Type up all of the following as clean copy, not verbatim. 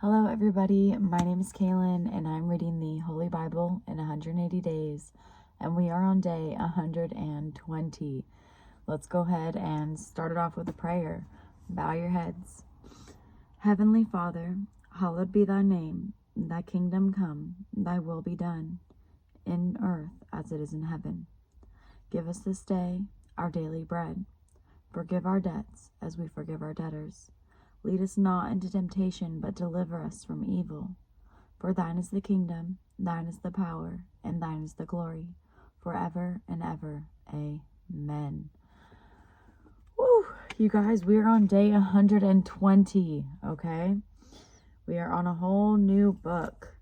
Hello everybody, my name is Kaylin and I'm reading the Holy Bible in 180 days and we are on day 120. Let's go ahead and start it off with a prayer. Bow your heads. Heavenly Father, hallowed be thy name, thy kingdom come, thy will be done, in earth as it is in heaven. Give us this day our daily bread. Forgive our debts as we forgive our debtors. Lead us not into temptation, but deliver us from evil. For thine is the kingdom, thine is the power, and thine is the glory, forever and ever. Amen. Woo! You guys, we are on day 120, okay? We are on a whole new book.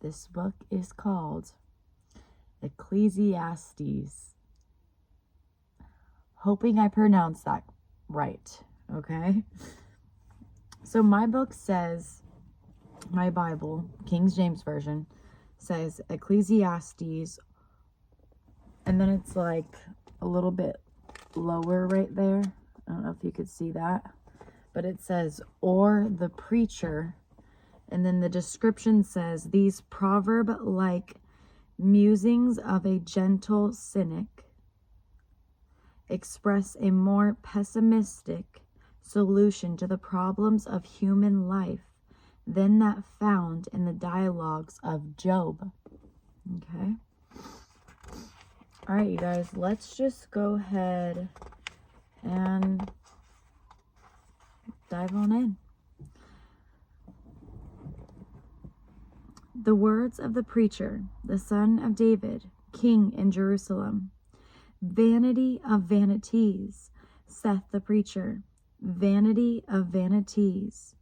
This book is called Ecclesiastes. Hoping I pronounced that right. Okay, so my book says, my Bible, King James Version, says Ecclesiastes, and then it's like a little bit lower right there. I don't know if you could see that, but it says, or the preacher, and then the description says, these proverb-like musings of a gentle cynic express a more pessimistic solution to the problems of human life than that found in the dialogues of Job. Okay. All right, you guys, let's just go ahead and dive on in. The words of the preacher, the son of David, king in Jerusalem. Vanity of vanities, saith the preacher. Vanity of vanities,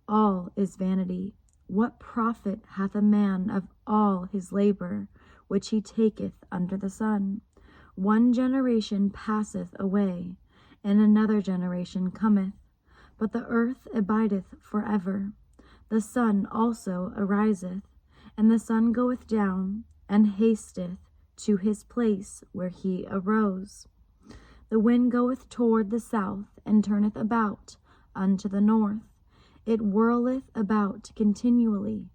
all is vanity. What profit hath a man of all his labor, which he taketh under the sun? One generation passeth away, and another generation cometh, but the earth abideth forever. The sun also ariseth, and the sun goeth down, and hasteth to his place where he arose. The wind goeth toward the south, and turneth about unto the north. It whirleth about continually,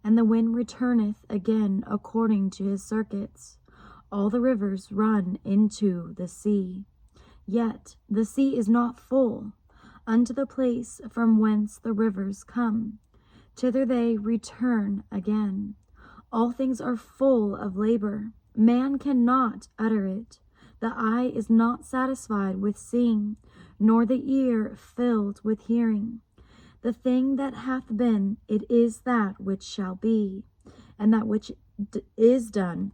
and the wind returneth again according to his circuits. All the rivers run into the sea, yet the sea is not full. Unto the place from whence the rivers come, thither they return again. All things are full of labor. Man cannot utter it. The eye is not satisfied with seeing, nor the ear filled with hearing. The thing that hath been, it is that which shall be, and that which is done,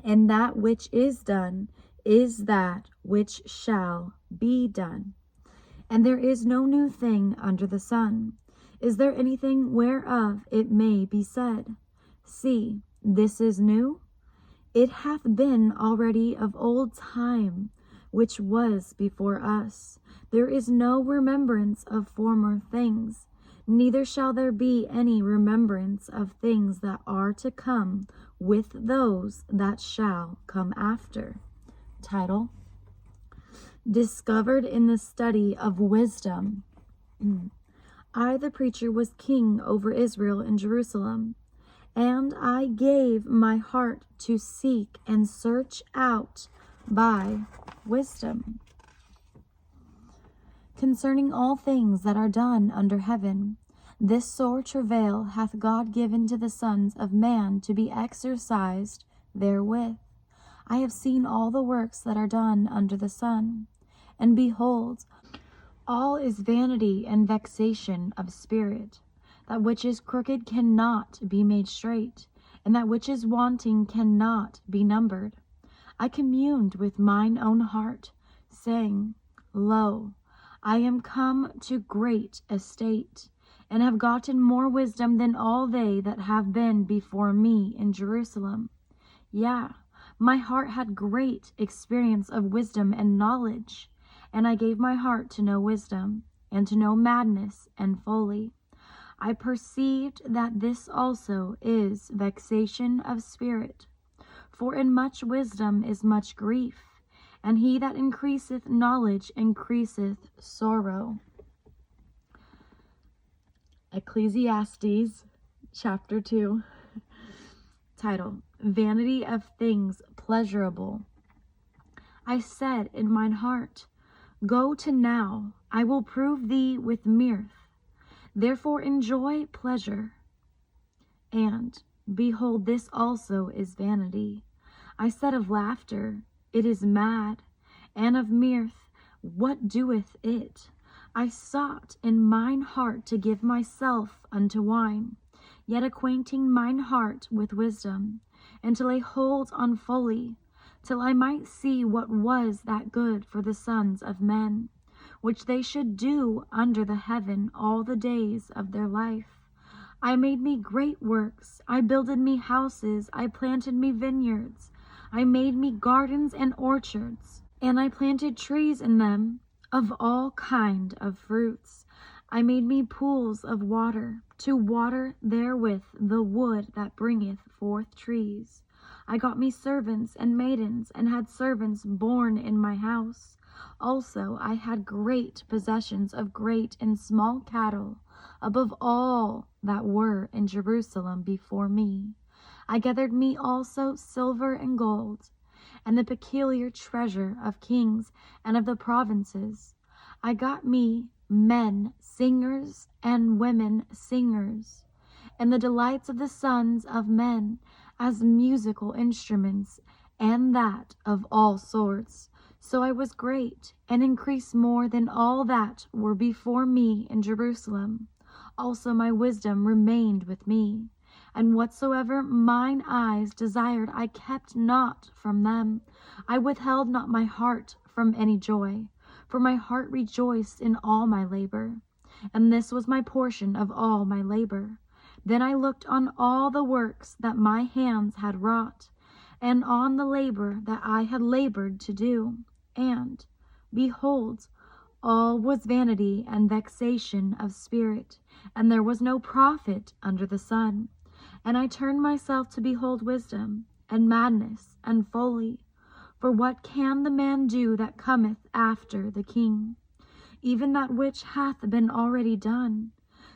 and that which is done is that which shall be done. And there is no new thing under the sun. Is there anything whereof it may be said, see, this is new? It hath been already of old time, which was before us. There is no remembrance of former things, neither shall there be any remembrance of things that are to come with those that shall come after. Title: Discovered in the Study of Wisdom. I, the preacher, was king over Israel in Jerusalem. And I gave my heart to seek and search out by wisdom concerning all things that are done under heaven. This sore travail hath God given to the sons of man to be exercised therewith. I have seen all the works that are done under the sun, and behold, all is vanity and vexation of spirit. That which is crooked cannot be made straight, and that which is wanting cannot be numbered. I communed with mine own heart, saying, Lo, I am come to great estate, and have gotten more wisdom than all they that have been before me in Jerusalem. Yea, my heart had great experience of wisdom and knowledge, and I gave my heart to know wisdom, and to know madness and folly. I perceived that this also is vexation of spirit. For in much wisdom is much grief, and he that increaseth knowledge increaseth sorrow. Ecclesiastes chapter 2. Title, Vanity of Things Pleasurable. I said in mine heart, Go to now, I will prove thee with mirth. Therefore enjoy pleasure. And, behold, this also is vanity. I said of laughter, It is mad, and of mirth, what doeth it? I sought in mine heart to give myself unto wine, yet acquainting mine heart with wisdom, and to lay hold on folly, till I might see what was that good for the sons of men, which they should do under the heaven all the days of their life. I made me great works, I builded me houses, I planted me vineyards, I made me gardens and orchards, and I planted trees in them of all kind of fruits. I made me pools of water, to water therewith the wood that bringeth forth trees. I got me servants and maidens, and had servants born in my house. Also I had great possessions of great and small cattle, above all that were in Jerusalem before me. I gathered me also silver and gold, and the peculiar treasure of kings and of the provinces. I got me men singers and women singers, and the delights of the sons of men as musical instruments, and that of all sorts. So I was great, and increased more than all that were before me in Jerusalem. Also my wisdom remained with me, and whatsoever mine eyes desired I kept not from them. I withheld not my heart from any joy, for my heart rejoiced in all my labor, and this was my portion of all my labor. Then I looked on all the works that my hands had wrought, and on the labor that I had labored to do, and, behold, all was vanity and vexation of spirit, and there was no profit under the sun. And I turned myself to behold wisdom, and madness, and folly. For what can the man do that cometh after the king? Even that which hath been already done.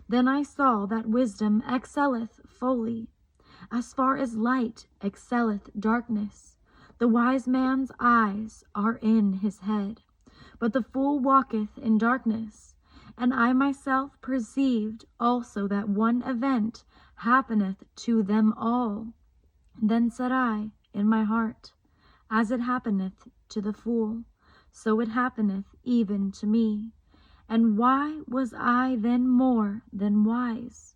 Then I saw that wisdom excelleth folly, as far as light excelleth darkness. The wise man's eyes are in his head, but the fool walketh in darkness. And I myself perceived also that one event happeneth to them all. Then said I in my heart, As it happeneth to the fool, so it happeneth even to me. And why was I then more than wise?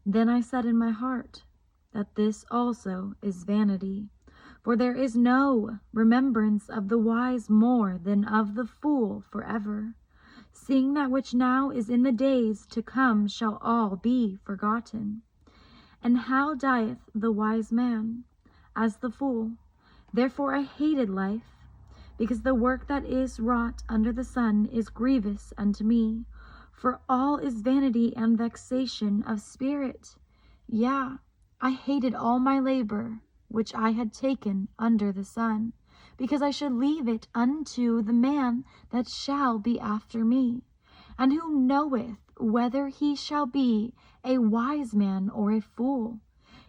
Then I said in my heart, that this also is vanity. For there is no remembrance of the wise more than of the fool forever. Seeing that which now is in the days to come shall all be forgotten. And how dieth the wise man? As the fool. Therefore I hated life, because the work that is wrought under the sun is grievous unto me. For all is vanity and vexation of spirit. Yea, I hated all my labor, which I had taken under the sun, because I should leave it unto the man that shall be after me, and who knoweth whether he shall be a wise man or a fool.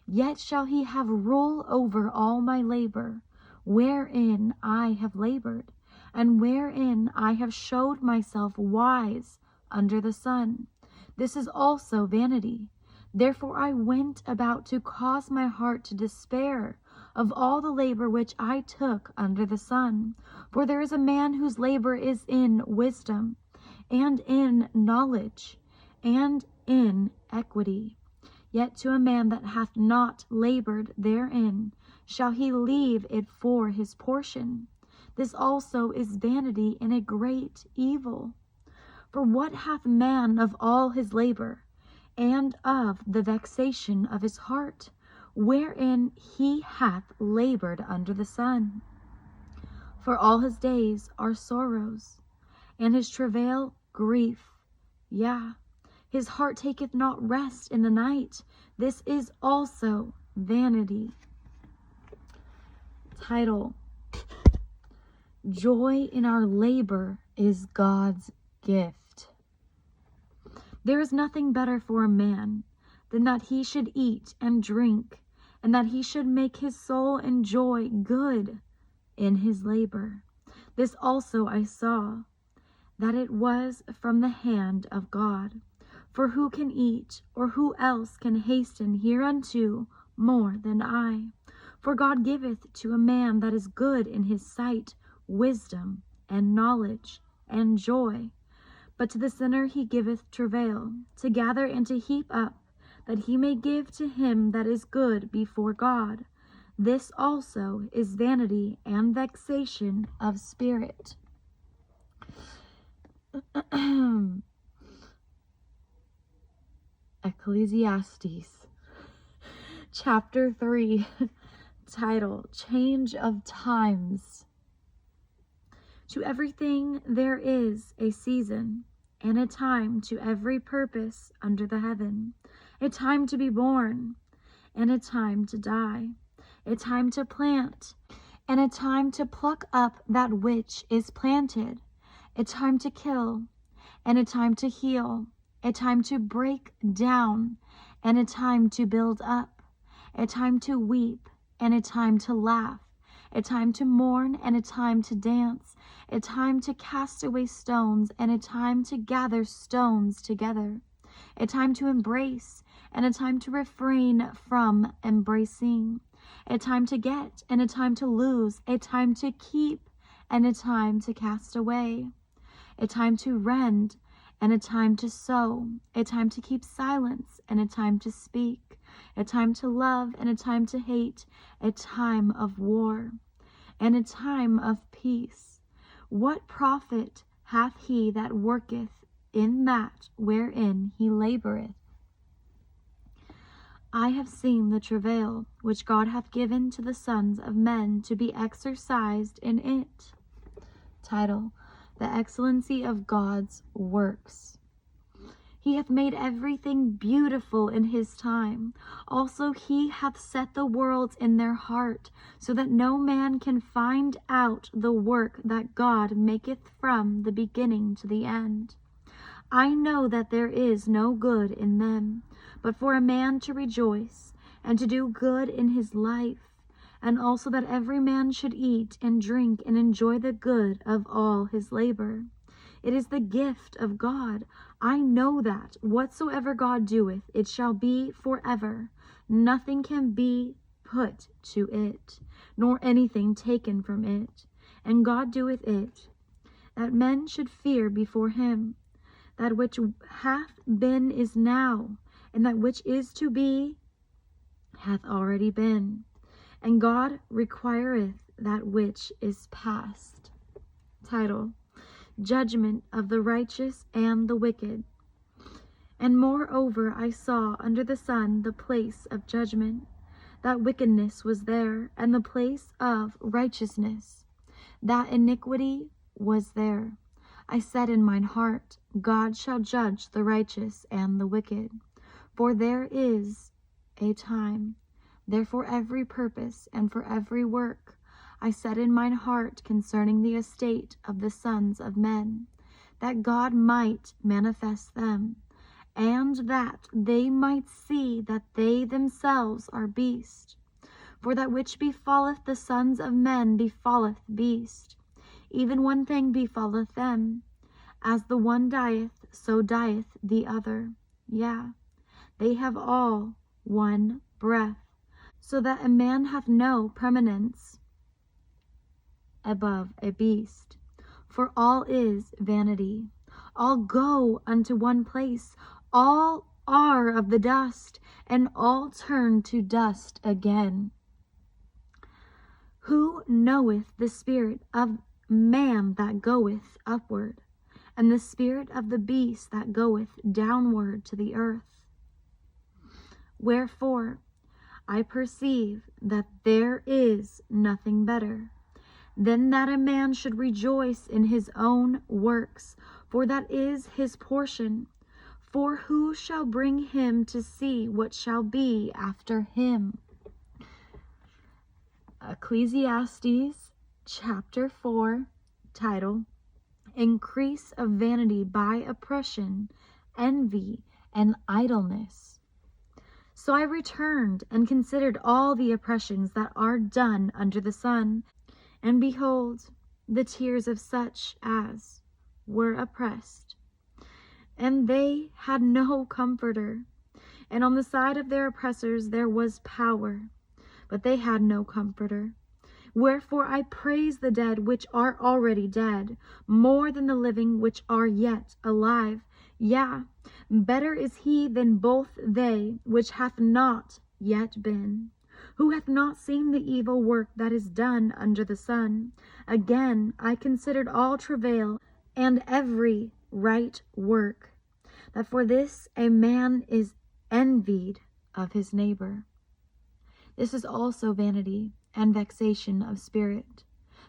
Yet shall he have rule over all my labor, wherein I have labored, and wherein I have showed myself wise under the sun. This is also vanity. Therefore I went about to cause my heart to despair of all the labor which I took under the sun. For there is a man whose labor is in wisdom, and in knowledge, and in equity. Yet to a man that hath not labored therein shall he leave it for his portion. This also is vanity and a great evil. For what hath man of all his labor, and of the vexation of his heart, wherein he hath labored under the sun? For all his days are sorrows, and his travail grief. Yea, his heart taketh not rest in the night. This is also vanity. Title: Joy in our labor is God's gift. There is nothing better for a man than that he should eat and drink, and that he should make his soul enjoy good in his labor. This also I saw, that it was from the hand of God. For who can eat, or who else can hasten hereunto more than I? For God giveth to a man that is good in his sight wisdom and knowledge and joy. But to the sinner he giveth travail, to gather and to heap up, that he may give to him that is good before God. This also is vanity and vexation of spirit. Ecclesiastes chapter 3, title, Change of Times. To everything there is a season, and a time to every purpose under the heaven, a time to be born, and a time to die, a time to plant, and a time to pluck up that which is planted, a time to kill, and a time to heal, a time to break down, and a time to build up, a time to weep, and a time to laugh, a time to mourn, and a time to dance, a time to cast away stones, and a time to gather stones together, a time to embrace, and a time to refrain from embracing, a time to get, and a time to lose, a time to keep, and a time to cast away, a time to rend, and a time to sow, a time to keep silence, and a time to speak, a time to love, and a time to hate, a time of war, and a time of peace. What profit hath he that worketh in that wherein he laboureth? I have seen the travail which God hath given to the sons of men to be exercised in it. Title, The Excellency of God's Works. He hath made everything beautiful in his time. Also he hath set the worlds in their heart, so that no man can find out the work that God maketh from the beginning to the end. I know that there is no good in them, but for a man to rejoice, and to do good in his life, and also that every man should eat and drink and enjoy the good of all his labor. It is the gift of God. I know that whatsoever God doeth, it shall be forever. Nothing can be put to it, nor anything taken from it. And God doeth it, that men should fear before him. That which hath been is now, and that which is to be hath already been. And God requireth that which is past. Title, Judgement of the righteous and the wicked. And moreover I saw under the sun the place of judgment, that wickedness was there, and the place of righteousness, that iniquity was there. I said in mine heart, God shall judge the righteous and the wicked. For there is a time, there for every purpose and for every work. I said in mine heart concerning the estate of the sons of men, that God might manifest them, and that they might see that they themselves are beasts. For that which befalleth the sons of men befalleth beast. Even one thing befalleth them. As the one dieth, so dieth the other. Yea, they have all one breath, so that a man hath no preeminence above a beast. For all is vanity. All go unto one place. All are of the dust, and all turn to dust again. Who knoweth the spirit of man that goeth upward, and the spirit of the beast that goeth downward to the earth? Wherefore I perceive that there is nothing better than that a man should rejoice in his own works, for that is his portion. For who shall bring him to see what shall be after him? Ecclesiastes chapter 4, title, Increase of Vanity by Oppression envy, and idleness. So I returned and considered all the oppressions that are done under the sun, and behold, the tears of such as were oppressed, and they had no comforter. And on the side of their oppressors there was power, but they had no comforter. Wherefore I praise the dead which are already dead, more than the living which are yet alive. Yea, better is he than both they which hath not yet been, who hath not seen the evil work that is done under the sun. Again I considered all travail and every right work, that for this a man is envied of his neighbor. This is also vanity and vexation of spirit.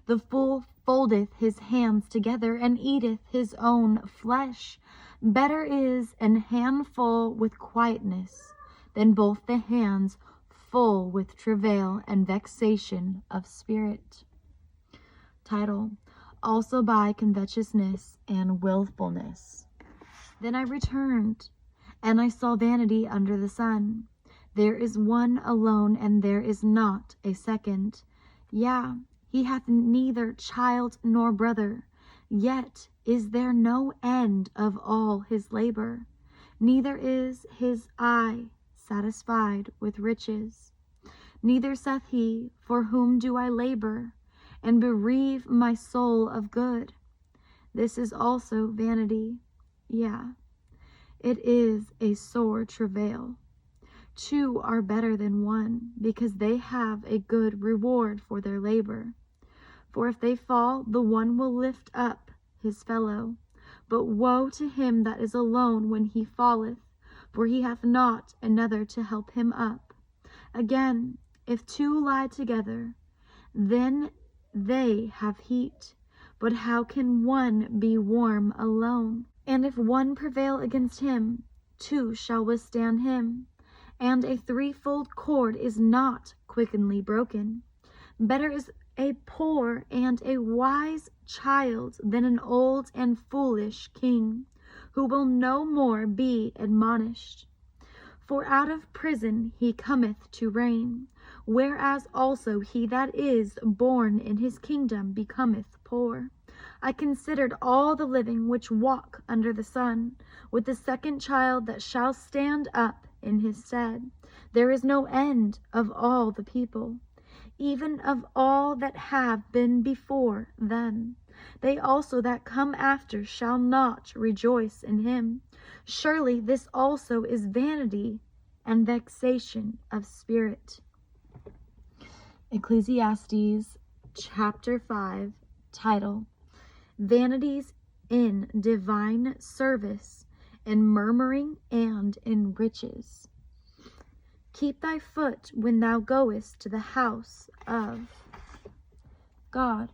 The fool foldeth his hands together and eateth his own flesh. Better is an handful with quietness than both the hands full with travail and vexation of spirit. Title: Also by Covetousness and Willfulness. Then I returned, and I saw vanity under the sun. There is one alone, and there is not a second. Yea, he hath neither child nor brother, yet is there no end of all his labor, neither is his eye satisfied with riches. Neither saith he, For whom do I labor, and bereave my soul of good? This is also vanity. Yea, it is a sore travail. Two are better than one, because they have a good reward for their labor. For if they fall, the one will lift up his fellow. But woe to him that is alone when he falleth, for he hath not another to help him up. Again, if two lie together, then they have heat. But how can one be warm alone? And if one prevail against him, two shall withstand him. And a threefold cord is not quickenly broken. Better is a poor and a wise child than an old and foolish king, who will no more be admonished. For out of prison he cometh to reign, whereas also he that is born in his kingdom becometh poor. I considered all the living which walk under the sun, with the second child that shall stand up in his stead. There is no end of all the people, even of all that have been before them. They also that come after shall not rejoice in him. Surely this also is vanity and vexation of spirit. Ecclesiastes chapter 5, title: Vanities in divine service, in murmuring, and in riches. Keep thy foot when thou goest to the house of God,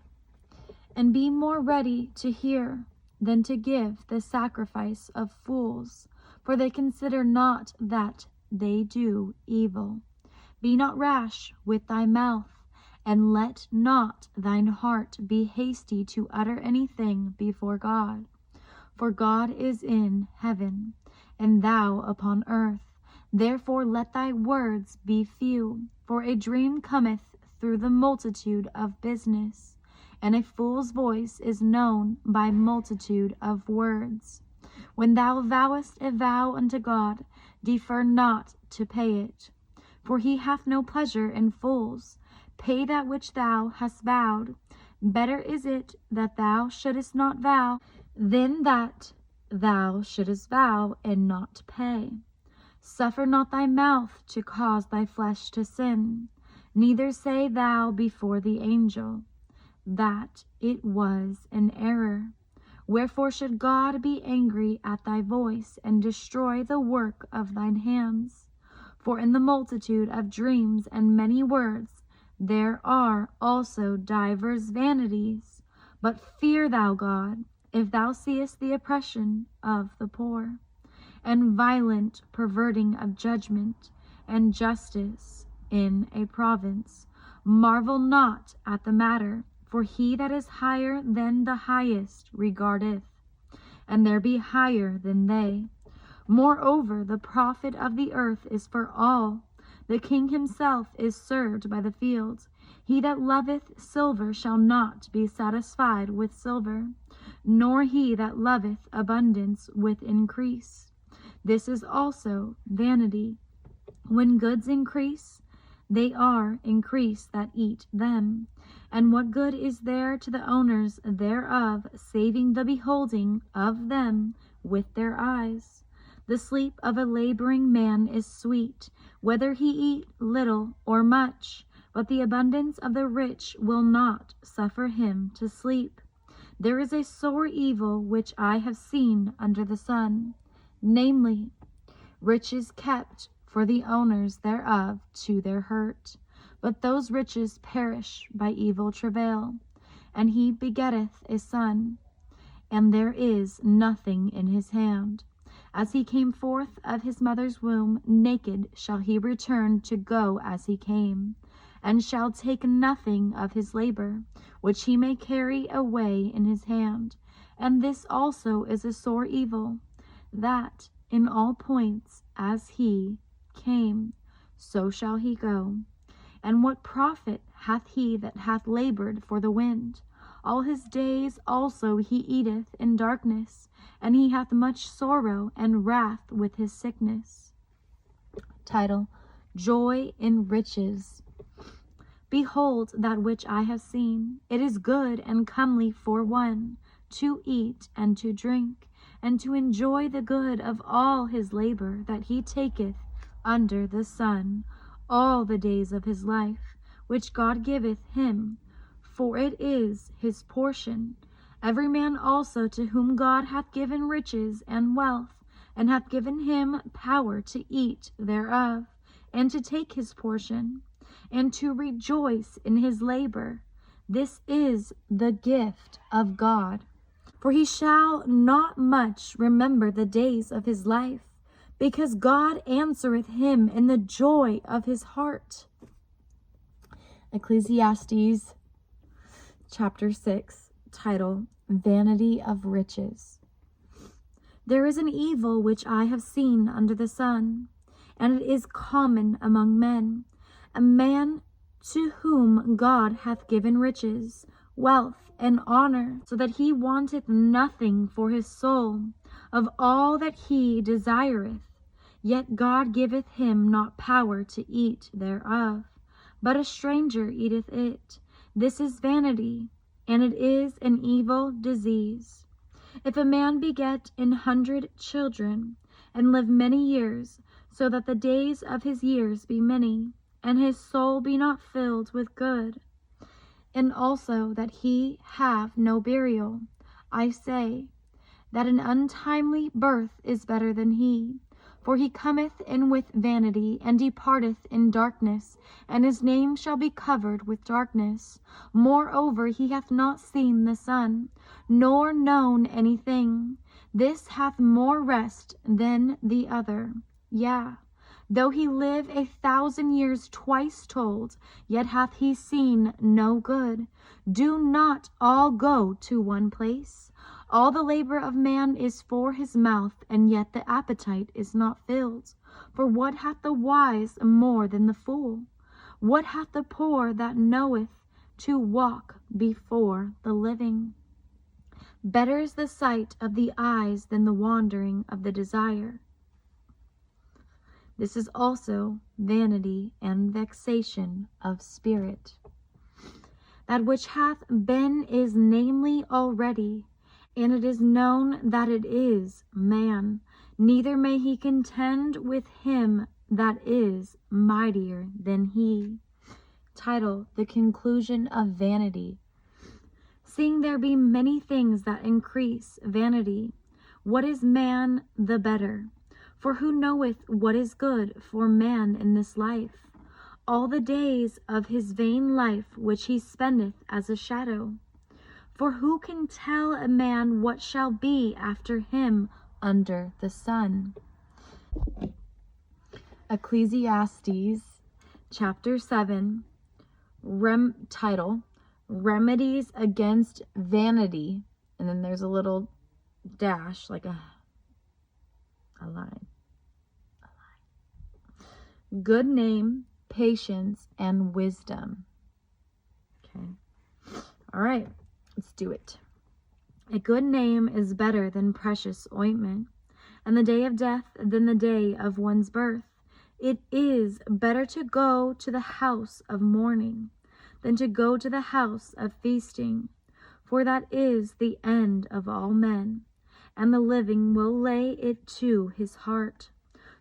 and be more ready to hear than to give the sacrifice of fools, for they consider not that they do evil. Be not rash with thy mouth, and let not thine heart be hasty to utter anything before God. For God is in heaven, and thou upon earth. Therefore let thy words be few, for a dream cometh through the multitude of business, and a fool's voice is known by multitude of words. When thou vowest a vow unto God, defer not to pay it, for he hath no pleasure in fools. Pay that which thou hast vowed. Better is it that thou shouldest not vow, than that thou shouldest vow and not pay. Suffer not thy mouth to cause thy flesh to sin, neither say thou before the angel that it was an error. Wherefore should God be angry at thy voice, and destroy the work of thine hands? For in the multitude of dreams and many words there are also divers vanities. But fear thou God, if thou seest the oppression of the poor, and violent perverting of judgment, and justice in a province. Marvel not at the matter, for he that is higher than the highest regardeth, and there be higher than they. Moreover, the profit of the earth is for all. The king himself is served by the field. He that loveth silver shall not be satisfied with silver, nor he that loveth abundance with increase. This is also vanity. When goods increase, they are increased that eat them. And what good is there to the owners thereof, saving the beholding of them with their eyes? The sleep of a laboring man is sweet, whether he eat little or much, but the abundance of the rich will not suffer him to sleep. There is a sore evil which I have seen under the sun, namely, riches kept for the owners thereof to their hurt. But those riches perish by evil travail, and he begetteth a son, and there is nothing in his hand. As he came forth of his mother's womb, naked shall he return to go as he came, and shall take nothing of his labor, which he may carry away in his hand. And this also is a sore evil, that in all points as he came, so shall he go. And what profit hath he that hath labored for the wind? All his days also he eateth in darkness, and he hath much sorrow and wrath with his sickness. Title: Joy in Riches. Behold that which I have seen. It is good and comely for one to eat and to drink, and to enjoy the good of all his labor that he taketh under the sun, all the days of his life, which God giveth him, for it is his portion. Every man also to whom God hath given riches and wealth, and hath given him power to eat thereof, and to take his portion, and to rejoice in his labor. This is the gift of God. For he shall not much remember the days of his life, because God answereth him in the joy of his heart. Ecclesiastes chapter 6, title: Vanity of Riches. There is an evil which I have seen under the sun, and it is common among men, a man to whom God hath given riches, wealth, and honor, so that he wanteth nothing for his soul of all that he desireth. Yet God giveth him not power to eat thereof, but a stranger eateth it. This is vanity, and it is an evil disease. If a man beget 100 children, and live many years, so that the days of his years be many, and his soul be not filled with good, and also that he have no burial, I say that an untimely birth is better than he. For he cometh in with vanity, and departeth in darkness, and his name shall be covered with darkness. Moreover, he hath not seen the sun, nor known anything. This hath more rest than the other. Yea, though he live 1,000 years twice told, yet hath he seen no good. Do not all go to one place? All the labor of man is for his mouth, and yet the appetite is not filled. For what hath the wise more than the fool? What hath the poor that knoweth to walk before the living? Better is the sight of the eyes than the wandering of the desire. This is also vanity and vexation of spirit. That which hath been is namely already, and it is known that it is man, neither may he contend with him that is mightier than he. Title: The Conclusion of Vanity. Seeing there be many things that increase vanity, what is man the better? For who knoweth what is good for man in this life? All the days of his vain life which he spendeth as a shadow. For who can tell a man what shall be after him under the sun? Ecclesiastes chapter 7, title: Remedies against Vanity. And then there's a little dash, like a A line. Good name, patience, and wisdom. Okay. All right, let's do it. A good name is better than precious ointment, and the day of death than the day of one's birth. It is better to go to the house of mourning than to go to the house of feasting, for that is the end of all men, and the living will lay it to his heart.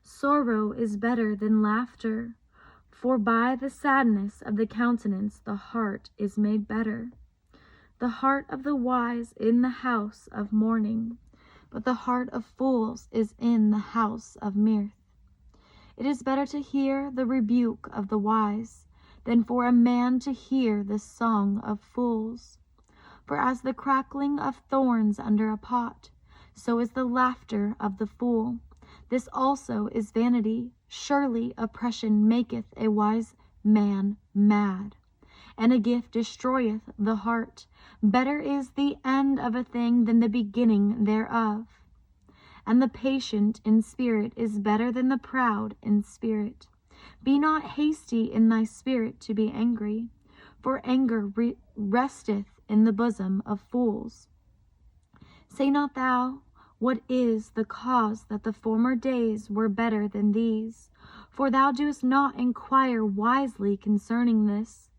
Sorrow is better than laughter, for by the sadness of the countenance the heart is made better. The heart of the wise in the house of mourning, but the heart of fools is in the house of mirth. It is better to hear the rebuke of the wise than for a man to hear the song of fools. For as the crackling of thorns under a pot, so is the laughter of the fool. This also is vanity. Surely oppression maketh a wise man mad, and a gift destroyeth the heart. Better is the end of a thing than the beginning thereof. And the patient in spirit is better than the proud in spirit. Be not hasty in thy spirit to be angry, for anger resteth in the bosom of fools. Say not thou, what is the cause that the former days were better than these? For thou doest not inquire wisely concerning this.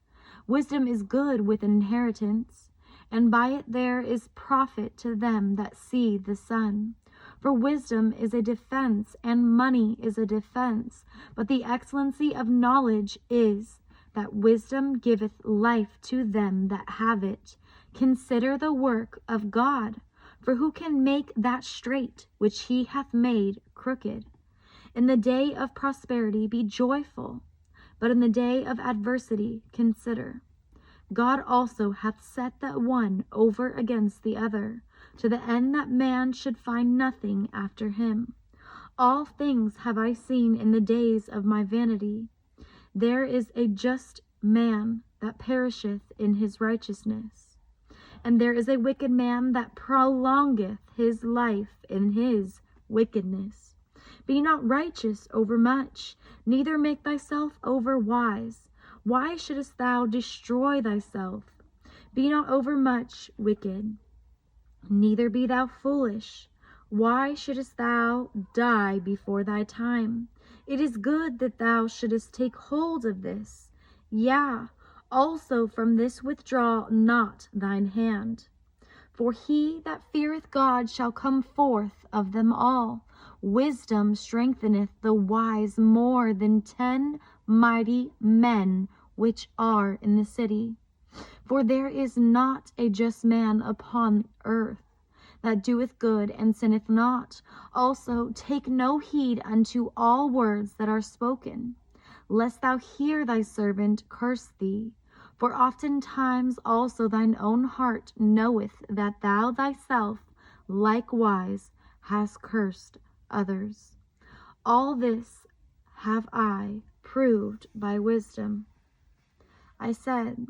Wisdom is good with an inheritance, and by it there is profit to them that see the sun. For wisdom is a defense, and money is a defense. But the excellency of knowledge is, that wisdom giveth life to them that have it. Consider the work of God, for who can make that straight which he hath made crooked? In the day of prosperity be joyful, but in the day of adversity consider. God also hath set that one over against the other, to the end that man should find nothing after him. All things have I seen in the days of my vanity. There is a just man that perisheth in his righteousness, and there is a wicked man that prolongeth his life in his wickedness. Be not righteous over much, neither make thyself over wise. Why shouldest thou destroy thyself? Be not over much wicked, neither be thou foolish. Why shouldest thou die before thy time? It is good that thou shouldest take hold of this. Yea, also from this withdraw not thine hand. For he that feareth God shall come forth of them all. Wisdom strengtheneth the wise more than 10 mighty men which are in the city. For there is not a just man upon earth that doeth good and sinneth not. Also take no heed unto all words that are spoken, lest thou hear thy servant curse thee. For oftentimes also thine own heart knoweth that thou thyself likewise hast cursed others. All this have I proved by wisdom. I said,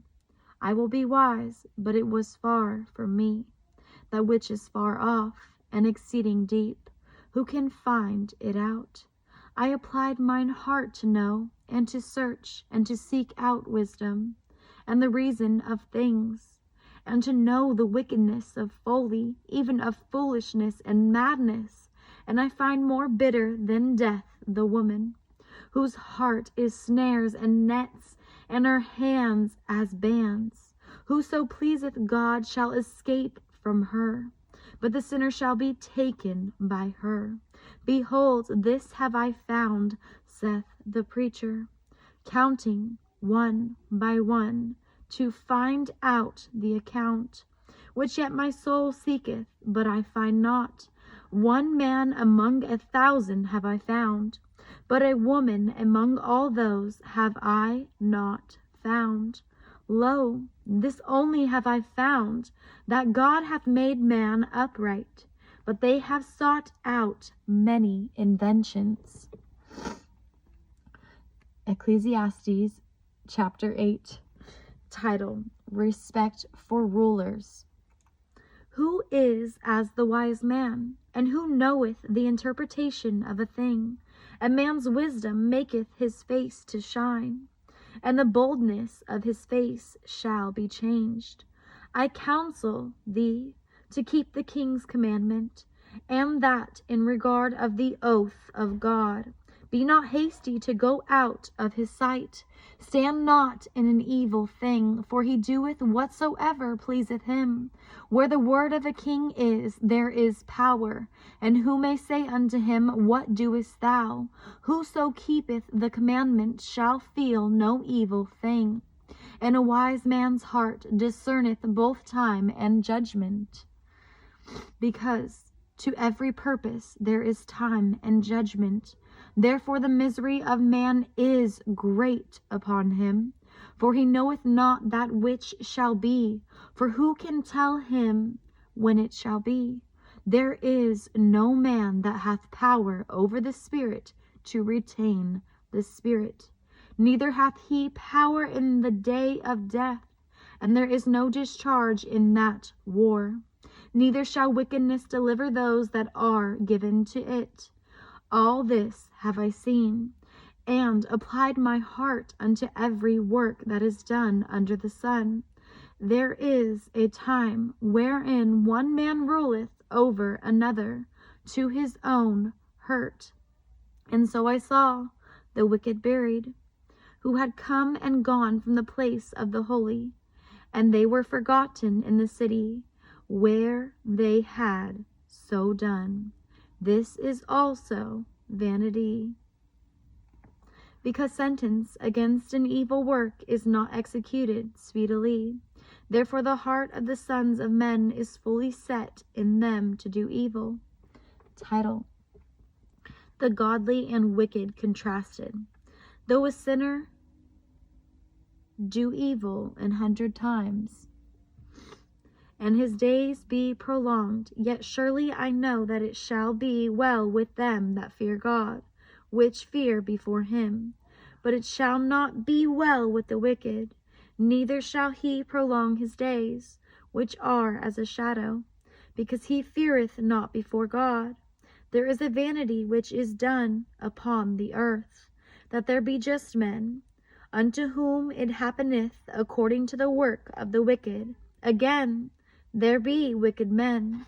I will be wise, but it was far from me. That which is far off and exceeding deep, who can find it out? I applied mine heart to know, and to search, and to seek out wisdom, and the reason of things, and to know the wickedness of folly, even of foolishness and madness. And I find more bitter than death the woman, whose heart is snares and nets, and her hands as bands. Whoso pleaseth God shall escape from her, but the sinner shall be taken by her. Behold, this have I found, saith the preacher, counting one by one, to find out the account, which yet my soul seeketh, but I find not. One man among 1,000 have I found, but a woman among all those have I not found. Lo, this only have I found, that God hath made man upright, but they have sought out many inventions. Ecclesiastes chapter 8, title, Respect for Rulers. Who is as the wise man? And who knoweth the interpretation of a thing? A man's wisdom maketh his face to shine, and the boldness of his face shall be changed. I counsel thee to keep the king's commandment, and that in regard of the oath of God. Be not hasty to go out of his sight. Stand not in an evil thing, for he doeth whatsoever pleaseth him. Where the word of a king is, there is power. And who may say unto him, What doest thou? Whoso keepeth the commandment shall feel no evil thing. And a wise man's heart discerneth both time and judgment. Because to every purpose there is time and judgment. Therefore the misery of man is great upon him, for he knoweth not that which shall be. For who can tell him when it shall be? There is no man that hath power over the Spirit to retain the Spirit. Neither hath he power in the day of death, and there is no discharge in that war. Neither shall wickedness deliver those that are given to it. All this have I seen, and applied my heart unto every work that is done under the sun. There is a time wherein one man ruleth over another to his own hurt. And so I saw the wicked buried, who had come and gone from the place of the holy, and they were forgotten in the city where they had so done. This is also vanity. Because sentence against an evil work is not executed speedily. Therefore the heart of the sons of men is fully set in them to do evil. Title: The godly and wicked contrasted. Though a sinner do evil 100 times, and his days be prolonged, yet surely I know that it shall be well with them that fear God, which fear before him. But it shall not be well with the wicked, neither shall he prolong his days, which are as a shadow, because he feareth not before God. There is a vanity which is done upon the earth, that there be just men, unto whom it happeneth according to the work of the wicked. Again, there be wicked men,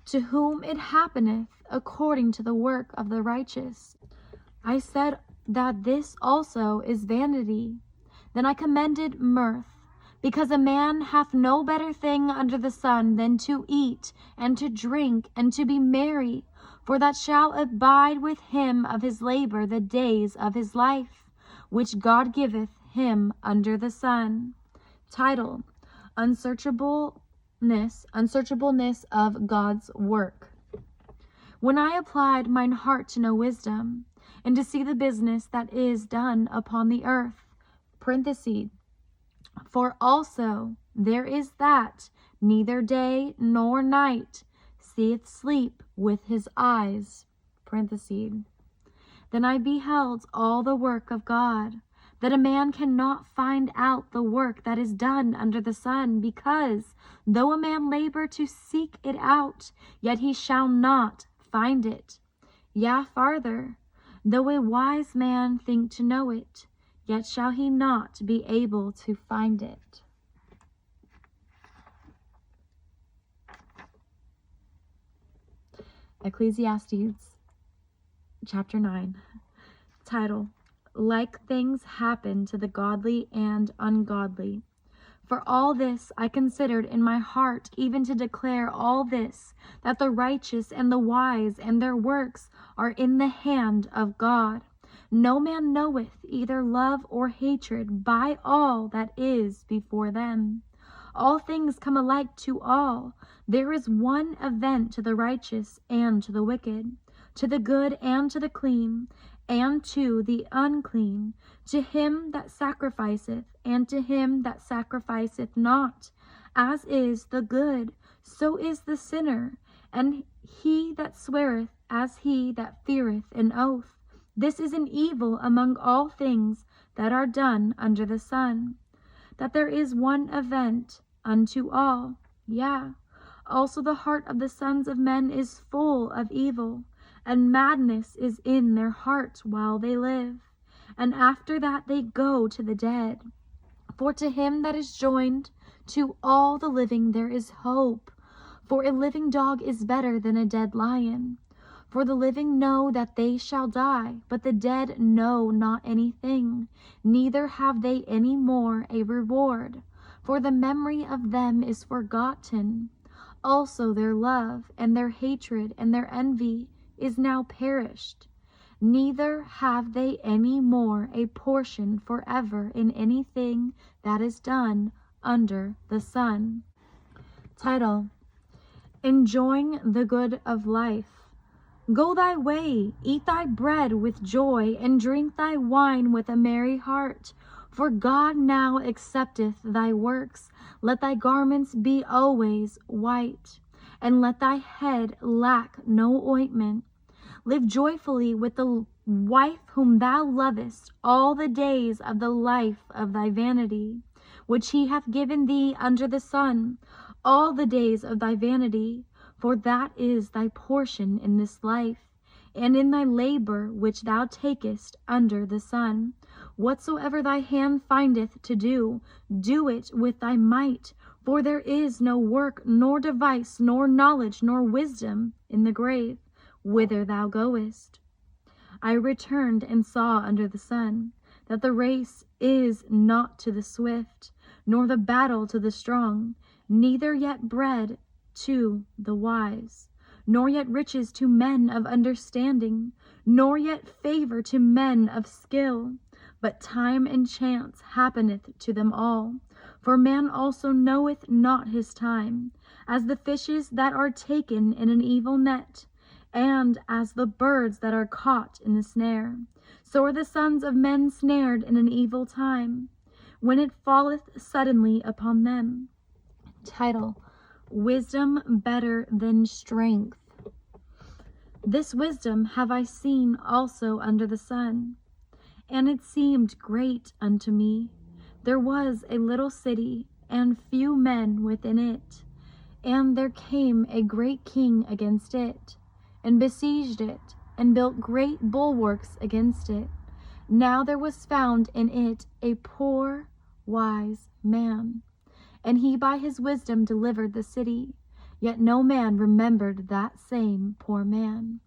to whom it happeneth according to the work of the righteous. I said that this also is vanity. Then I commended mirth, because a man hath no better thing under the sun than to eat and to drink and to be merry, for that shall abide with him of his labor the days of his life, which God giveth him under the sun. Title: Unsearchableness of God's work. When I applied mine heart to know wisdom, and to see the business that is done upon the earth, parenthesis, for also there is that neither day nor night seeth sleep with his eyes, parenthesis. Then I beheld all the work of God, that a man cannot find out the work that is done under the sun, because though a man labor to seek it out, yet he shall not find it. Yea, farther, though a wise man think to know it, yet shall he not be able to find it. Ecclesiastes chapter 9. Title: Like things happen to the godly and ungodly. For all this I considered in my heart, even to declare all this, that the righteous and the wise and their works are in the hand of God. No man knoweth either love or hatred by all that is before them. All things come alike to all. There is one event to the righteous and to the wicked, to the good and to the clean, and to the unclean, to him that sacrificeth, and to him that sacrificeth not. As is the good, so is the sinner, and he that sweareth, as he that feareth an oath. This is an evil among all things that are done under the sun, that there is one event unto all. Yea, Also the heart of the sons of men is full of evil, and madness is in their heart while they live. And after that they go to the dead. For to him that is joined to all the living there is hope. For a living dog is better than a dead lion. For the living know that they shall die, but the dead know not anything, neither have they any more a reward. For the memory of them is forgotten. Also their love and their hatred and their envy is now perished. Neither have they any more a portion forever in anything that is done under the sun. Title: Enjoying the Good of Life. Go thy way, eat thy bread with joy, and drink thy wine with a merry heart. For God now accepteth thy works. Let thy garments be always white, and let thy head lack no ointment. Live joyfully with the wife whom thou lovest all the days of the life of thy vanity, which he hath given thee under the sun, all the days of thy vanity, for that is thy portion in this life, and in thy labor which thou takest under the sun. Whatsoever thy hand findeth to do, do it with thy might, for there is no work, nor device, nor knowledge, nor wisdom in the grave, whither thou goest. I returned and saw under the sun that the race is not to the swift, nor the battle to the strong, neither yet bread to the wise, nor yet riches to men of understanding, nor yet favor to men of skill, but time and chance happeneth to them all. For man also knoweth not his time, as the fishes that are taken in an evil net, and as the birds that are caught in the snare. So are the sons of men snared in an evil time, when it falleth suddenly upon them. Title: Wisdom better than strength. This wisdom have I seen also under the sun, and it seemed great unto me. There was a little city, and few men within it, and there came a great king against it, and besieged it, and built great bulwarks against it. Now there was found in it a poor wise man, and he by his wisdom delivered the city. Yet no man remembered that same poor man.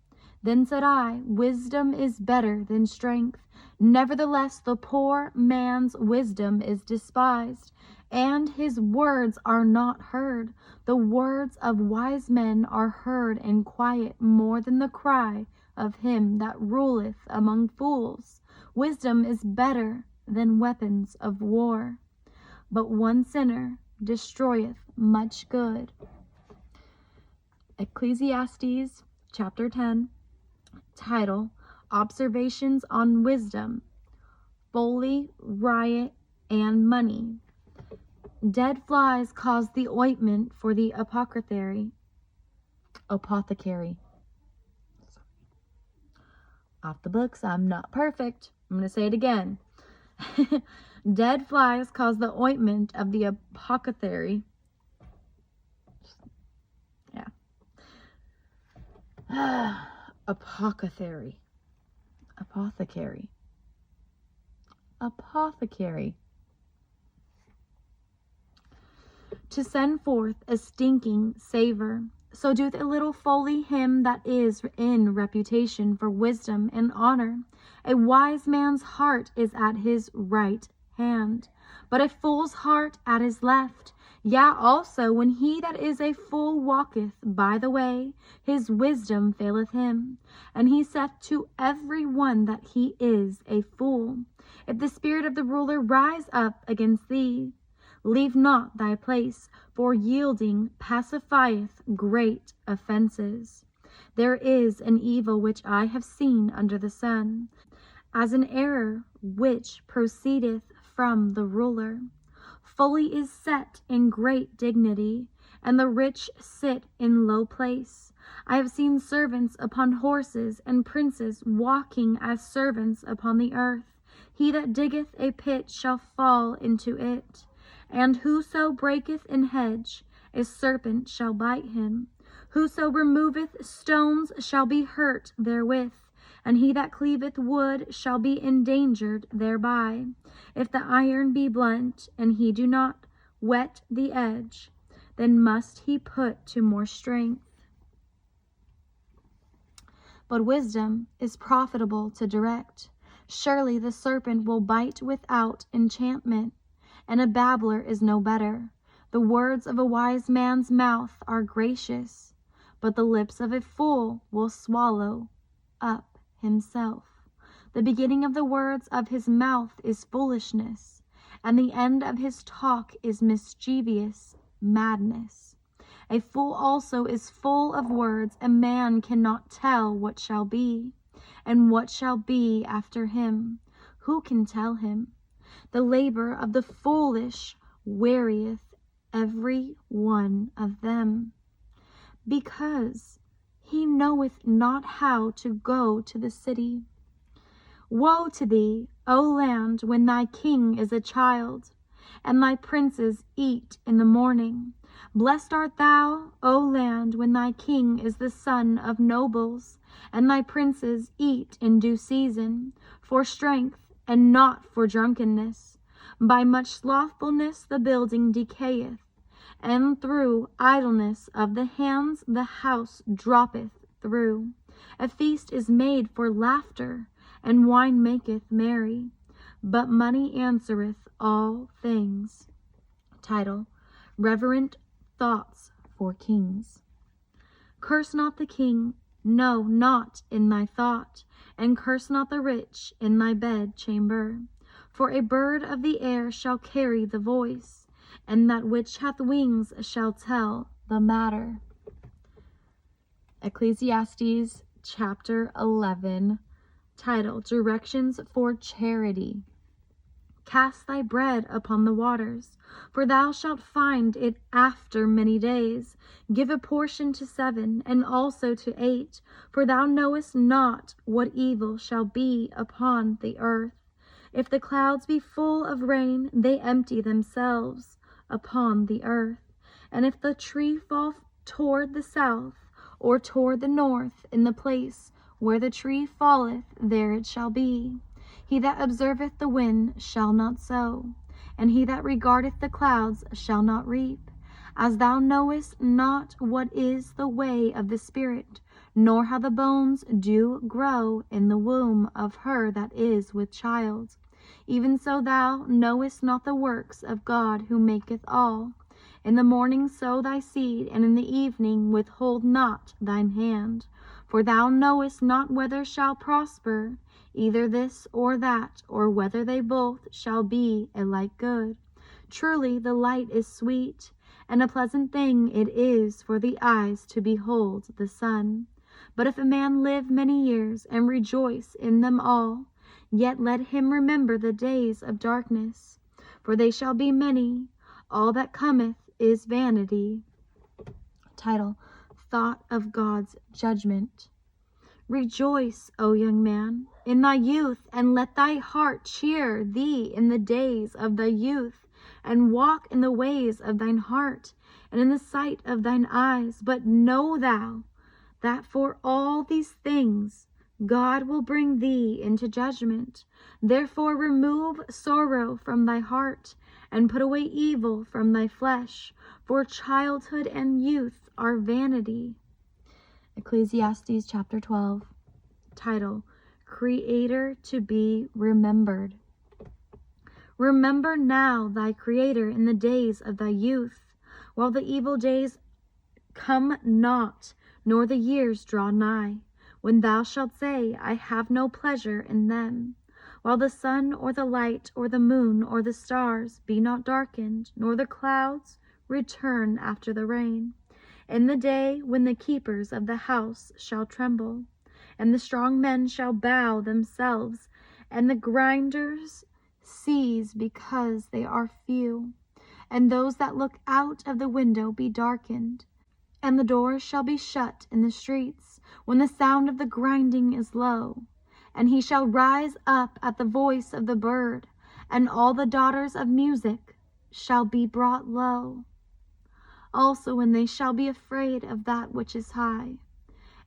Then said I, Wisdom is better than strength. Nevertheless the poor man's wisdom is despised, and his words are not heard. The words of wise men are heard in quiet more than the cry of him that ruleth among fools. Wisdom is better than weapons of war, but one sinner destroyeth much good. Ecclesiastes chapter 10. Title: Observations on Wisdom, Folly, Riot, and Money. Dead flies cause the ointment for the apothecary. Off the books, I'm not perfect. I'm going to say it again. Dead flies cause the ointment of the apothecary. Yeah. Apothecary. To send forth a stinking savor. So doth a little folly him that is in reputation for wisdom and honor. A wise man's heart is at his right hand, but a fool's heart at his left. Yea, also, when he that is a fool walketh by the way, his wisdom faileth him, and he saith to every one that he is a fool. If the spirit of the ruler rise up against thee, leave not thy place, for yielding pacifieth great offenses. There is an evil which I have seen under the sun, as an error which proceedeth from the ruler. Folly is set in great dignity, and the rich sit in low place. I have seen servants upon horses, and princes walking as servants upon the earth. He that diggeth a pit shall fall into it, and whoso breaketh an hedge, A serpent shall bite him. Whoso removeth stones shall be hurt therewith, and he that cleaveth wood shall be endangered thereby. If the iron be blunt, and he do not whet the edge, then must he put to more strength. But wisdom is profitable to direct. Surely the serpent will bite without enchantment, and a babbler is no better. The words of a wise man's mouth are gracious, but the lips of a fool will swallow up himself. The beginning of the words of his mouth is foolishness, and the end of his talk is mischievous madness. A fool also is full of words. A man cannot tell what shall be, and what shall be after him. Who can tell him? The labor of the foolish wearieth every one of them, because he knoweth not how to go to the city. Woe to thee, O land, when thy king is a child, and thy princes eat in the morning. Blessed art thou, O land, when thy king is the son of nobles, and thy princes eat in due season, for strength and not for drunkenness. By much slothfulness the building decayeth, and through idleness of the hands the house droppeth through. A feast is made for laughter, and wine maketh merry, but money answereth all things. Title: Reverent Thoughts for Kings. Curse not the king, no, not in thy thought, and curse not the rich in thy bed chamber. For a bird of the air shall carry the voice, and that which hath wings shall tell the matter. Ecclesiastes chapter 11, title: Directions for Charity. Cast thy bread upon the waters, for thou shalt find it after many days. Give a portion to 7, and also to 8, for thou knowest not what evil shall be upon the earth. If the clouds be full of rain, they empty themselves upon the earth. And if the tree fall toward the south, or toward the north, in the place where the tree falleth, there it shall be. He that observeth the wind shall not sow, and he that regardeth the clouds shall not reap. As thou knowest not what is the way of the Spirit, nor how the bones do grow in the womb of her that is with child, even so thou knowest not the works of God who maketh all. In the morning sow thy seed, and in the evening withhold not thine hand. For thou knowest not whether shall prosper, either this or that, or whether they both shall be alike good. Truly the light is sweet, and a pleasant thing it is for the eyes to behold the sun. But if a man live many years, and rejoice in them all, yet let him remember the days of darkness, for they shall be many. All that cometh is vanity. Title: Thought of God's Judgment. Rejoice, O young man, in thy youth, and let thy heart cheer thee in the days of thy youth, and walk in the ways of thine heart, and in the sight of thine eyes. But know thou that for all these things God will bring thee into judgment. Therefore remove sorrow from thy heart, and put away evil from thy flesh, for childhood and youth are vanity. Ecclesiastes chapter 12, title: Creator to be remembered. Remember now thy Creator in the days of thy youth, while the evil days come not, nor the years draw nigh, when thou shalt say, I have no pleasure in them. While the sun or the light or the moon or the stars be not darkened, nor the clouds return after the rain. In the day when the keepers of the house shall tremble, and the strong men shall bow themselves, and the grinders cease because they are few, and those that look out of the window be darkened, and the doors shall be shut in the streets, when the sound of the grinding is low. And he shall rise up at the voice of the bird, and all the daughters of music shall be brought low. Also when they shall be afraid of that which is high,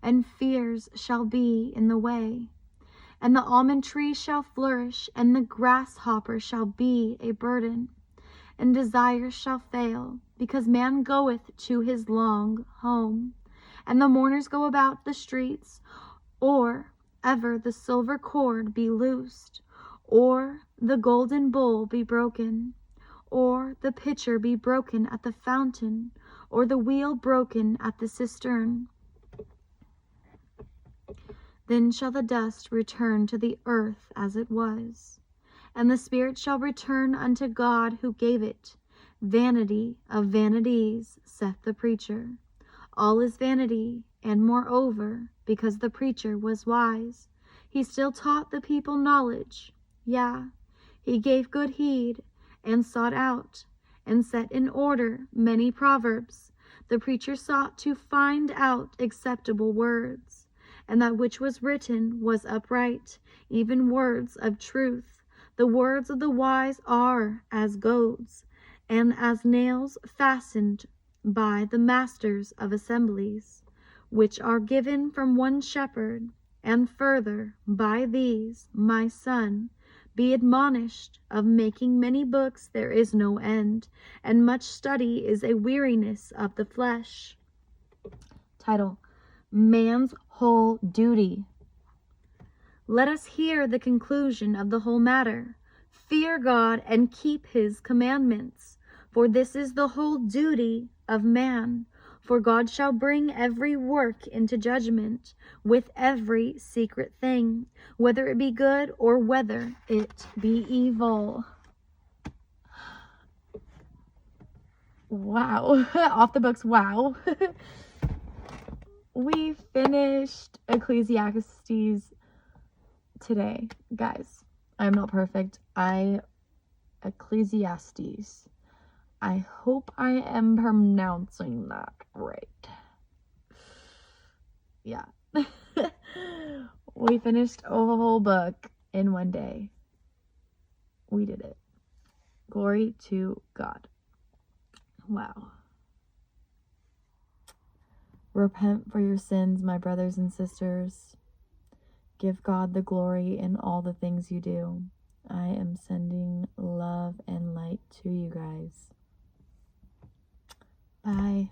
and fears shall be in the way, and the almond tree shall flourish, and the grasshopper shall be a burden, and desires shall fail, because man goeth to his long home, and the mourners go about the streets, or ever the silver cord be loosed, or the golden bowl be broken, or the pitcher be broken at the fountain, or the wheel broken at the cistern. Then shall the dust return to the earth as it was, and the spirit shall return unto God who gave it. Vanity of vanities, saith the preacher. All is vanity, and moreover, because the preacher was wise, he still taught the people knowledge. Yea, he gave good heed, and sought out, and set in order many proverbs. The preacher sought to find out acceptable words, and that which was written was upright, even words of truth. The words of the wise are as goads, and as nails fastened by the masters of assemblies, which are given from one shepherd. And further, by these, my son, be admonished. Of making many books there is no end, and much study is a weariness of the flesh. Title: Man's Whole Duty. Let us hear the conclusion of the whole matter. Fear God and keep his commandments, for this is the whole duty of man. For God shall bring every work into judgment, with every secret thing, whether it be good or whether it be evil. Wow. Off the books. Wow. We finished Ecclesiastes today, guys. I'm not perfect. Ecclesiastes. I hope I am pronouncing that right. Yeah. We finished a whole book in one day. We did it. Glory to God. Wow. Repent for your sins, my brothers and sisters. Give God the glory in all the things you do. I am sending love and light to you guys. Bye.